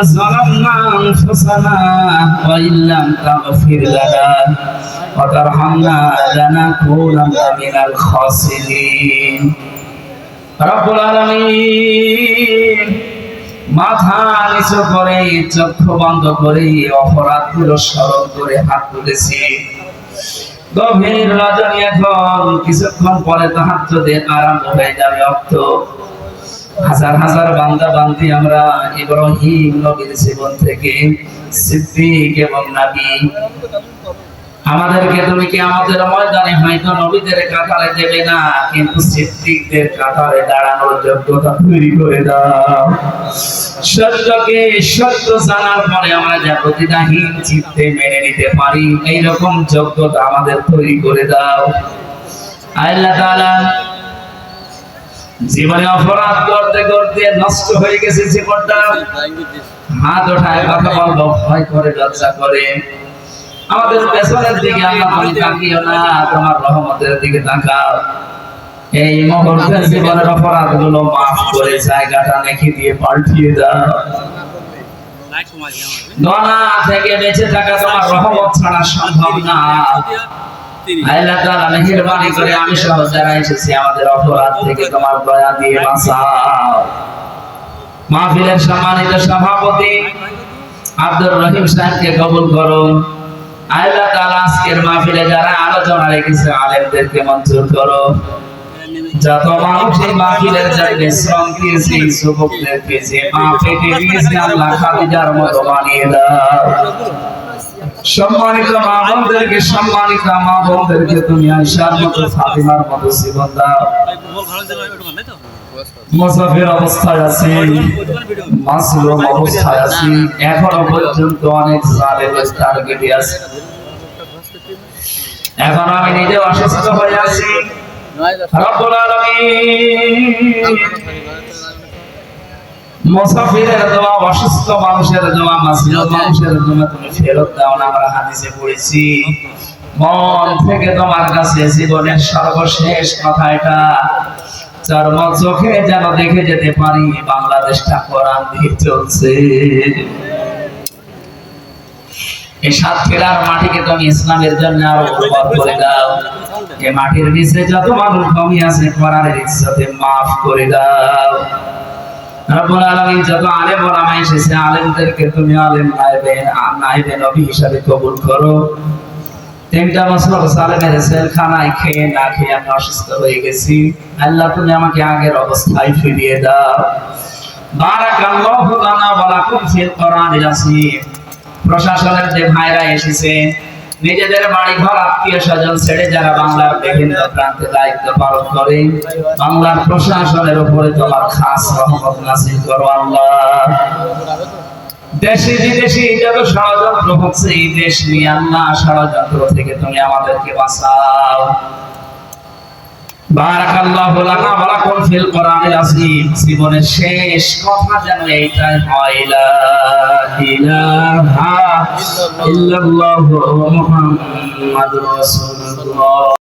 ظلمنا أنفسنا وإن لم تغفر لنا وترحمنا لنكونن من الخاسرين رب العالمين মাথা নিচু করে চক্ষু বন্ধ করে অপরাধগুলো স্মরণ করে হাত তুলেছি। গভীর রজনী এখন কিছুক্ষণ পরে তাহাজ্জুদের আরম্ভ হয়ে যাবে। অর্থ হাজার হাজার বান্দা বান্দি আমরা ইব্রাহিম নবীর জীবন থেকে সিদ্দিক এবং নবী, আমাদেরকে তুমি কি আমাদের ময়দানে হয়তো নবীদের কাতারে দেবে না, কিন্তু সিদ্দিকদের কাতারে দাঁড়ানোর যোগ্যতা তৈরি করে দাও। সত্যকে সত্য জানার পরে আমরা যা প্রতিদাহীন চিত্তে মেনে নিতে পারি এইরকম যোগ্যতা আমাদের তৈরি করে দাও। আল্লাহ তাআলা জীবনে অপরাধ করতে করতে নষ্ট হয়ে গেছে জীবনটা, হাত ওঠায় কথা বলবো ভয় করে লজ্জা করে। আমাদের পেছনের দিকে আল্লাহ তুমি তাকিও না, তোমার রহমতের দিকে তাকাও। এই মুহূর্তে জীবনের অপরাধগুলো মাফ করে জায়গাটা নেকি দিয়ে পাল্টিয়ে দাও। গুনাহ থেকে বেঁচে থাকা তোমার রহমত ছাড়া সম্ভব না। আল্লাহ তাআলা মেহেরবানি করে আমি সহ যারা এসেছি আমাদের অপরাধ থেকে তোমার দয়া দিয়ে বাঁচাও। মাহফিলের সম্মানিত সভাপতি আব্দুর রহিম সাহেবকে কবুল করো। আল্লাহ তাআলা আজকের মাহফিলে যারা আলোচনা রেখেছে আলেমদেরকে মঞ্জুর করো। যত মানুষ এই মাহফিলের জন্য শ্রম দিয়েছে, যুবকদেরকে যে মা পেটে দিয়েছে আল্লাহ খাদিজার মতো বানিয়ে দাও। সম্মানিত মা বোনদেরকে, সম্মানিত মা বোনদেরকে তুমি আয়েশার মতো, ফাতিমার মতো জীবন দাও। মুসাফির অবস্থায় আছি, মাসলুম অবস্থায় আছি, এখনো পর্যন্ত অনেক জালেমের টার্গেটে আছে। এখন আমি নিজে অসুস্থ হয়ে আছি। রব্বুল আলামিন মুসাফিরের দোয়া, অসুস্থ মানুষের দোয়া, মাসলুম মানুষের দোয়া তুমি ফেরত দাও না। আমরা হাদিসে পড়েছি মন থেকে তোমার কাছে জীবনের সর্বশেষ কথা এটা চর্ম চোখে যেন দেখে যেতে পারি বাংলাদেশটা কোরআন দিয়ে চলছে। এই সাতক্ষীরার মাটিকে তুমি ইসলামের জন্য আরো উর্বর করে দাও। এই মাটির নিচে যত মানুষ কমি আছে কোরআনের ইজ্জতে মাফ করে দাও। রব্বুল আলামিন যত আলেম ওলামা এসেছে আলেমদেরকে তুমি আলেম নায়েবে নবী হিসাবে কবুল করো। 3টা বছর সালেমের জেলখানায় খেয়ে না খেয়ে আমি অসুস্থ হয়ে গেছি। আল্লাহ তুমি আমাকে আগের অবস্থায় ফিরিয়ে দাও। বারাকাল্লাহু লানা ওয়া লাকুম ফিল কোরআনিল আযীম। প্রশাসনের যে ভাইরা এসেছে নিজেদের বাড়ি ঘর আত্মীয় স্বজন ছেড়ে যারা বাংলার বিভিন্ন প্রান্তে দায়িত্ব পালন করে, বাংলার প্রশাসনের উপরে তোমার খাস রহমত নাযিল করো আল্লাহ। দেশি বিদেশি যত ষড়যন্ত্র হচ্ছে এই দেশ নিয়ে আল্লাহ ষড়যন্ত্র থেকে তুমি আমাদেরকে বাঁচাও। বারাকাল্লাহু লানা ওয়া লাকুম ফিল কোরআনিল আযীম। জীবনের শেষ কথা যেন এইটাই হয়, লা ইলাহা ইল্লাল্লাহু মুহাম্মাদুর রাসূলুল্লাহ।